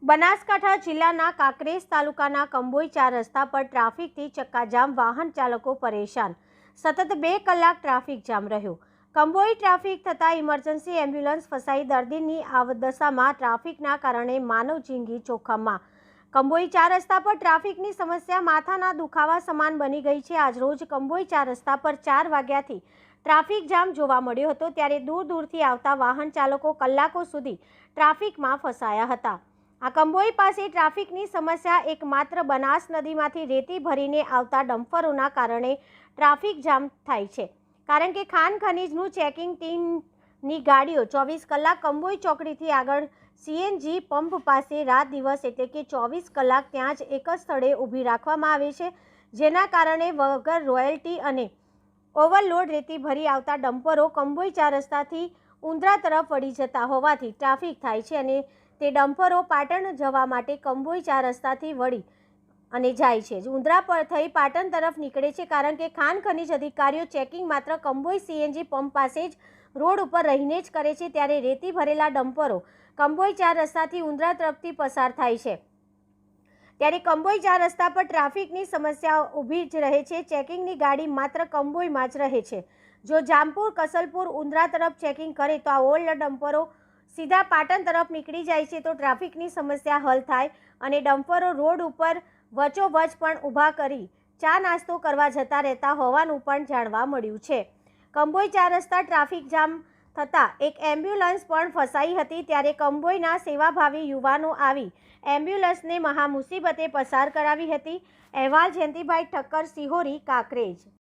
બનાસકાંઠા જિલ્લાના કાંકરેજ તાલુકાના કંબોઈ 4 રસ્તા પર ટ્રાફિકથી ચક્કાજામ, વાહન ચાલકો પરેશાન. સતત 2 કલાક ટ્રાફિક જામ રહ્યો. કંબોઈ ટ્રાફિક થતાં ઇમરજન્સી એમ્બ્યુલન્સ ફસાઈ, દર્દીની આવદશામાં ટ્રાફિકના કારણે માનવ જિંદગી જોખમમાં. કંબોઈ 4 રસ્તા પર ટ્રાફિકની સમસ્યા માથાના દુખાવા સમાન બની ગઈ છે. આજરોજ કંબોઈ 4 રસ્તા પર 4 વાગ્યાથી ટ્રાફિક જામ જોવા મળ્યો હતો, ત્યારે દૂર દૂરથી આવતા વાહન ચાલકો કલાકો સુધી ટ્રાફિકમાં ફસાયા હતા. આ કંબોઈ પાસે ટ્રાફિકની સમસ્યા એકમાત્ર બનાસ નદીમાંથી રેતી ભરીને આવતા ડમ્પરોના કારણે ટ્રાફિક જામ થાય છે. કારણ કે ખાણ ખનીજનું ચેકિંગ ટીમની ગાડીઓ 24 કલાક કંબોઈ ચોકડીથી આગળ સીએનજી પંપ પાસે રાત દિવસ એટલે કે 24 કલાક ત્યાં જ એક જ સ્થળે ઊભી રાખવામાં આવે છે, જેના કારણે વગર રોયલ્ટી અને ઓવરલોડ રેતી ભરી આવતા ડમ્પરો કંબોઈ 4 રસ્તાથી ઉંદ્રા તરફ વળી જતા હોવાથી ટ્રાફિક થાય છે અને તે ડમ્પરો પાટણ જવા માટે કંબોઈ 4 રસ્તાથી વળી અને જાય છે. ઉંદ્રા પર થઈ પાટણ તરફ નીકળે છે, કારણ કે ખાણ ખનીજ અધિકારીઓ ચેકિંગ માત્ર કંબોઈ સીએનજી પંપ પાસે જ રોડ ઉપર રહીને જ કરે છે, ત્યારે રેતી ભરેલા ડમ્પરો કંબોઈ 4 રસ્તાથી ઉંદ્રા તરફથી પસાર થાય છે. ત્યારે કંબોઈ 4 રસ્તા પર ટ્રાફિકની સમસ્યા ઊભી જ રહે છે. ચેકિંગની ગાડી માત્ર કંબોઈમાં જ રહે છે. જો જામપુર, કસલપુર, ઉંદ્રા તરફ ચેકિંગ કરે તો આ ઓલ્ડ ડમ્પરો સીધા પાટણ તરફ નીકળી જાય છે, તો ટ્રાફિકની સમસ્યા હલ થાય અને ડમ્પરો રોડ ઉપર વચ્ચોવચ પણ ઊભા કરી ચા નાસ્તો કરવા જતા રહેતા હોવાનું પણ જાણવા મળ્યું છે. કંબોઈ 4 રસ્તા ટ્રાફિક જામ થતાં એક એમ્બ્યુલન્સ પણ ફસાઈ હતી, ત્યારે કંબોઈના સેવાભાવી યુવાનો આવી એમ્બ્યુલન્સને મહા મુસીબતે પસાર કરાવી હતી. અહેવાલ જયંતિભાઈ ઠક્કર, સિહોરી, કાંકરેજ.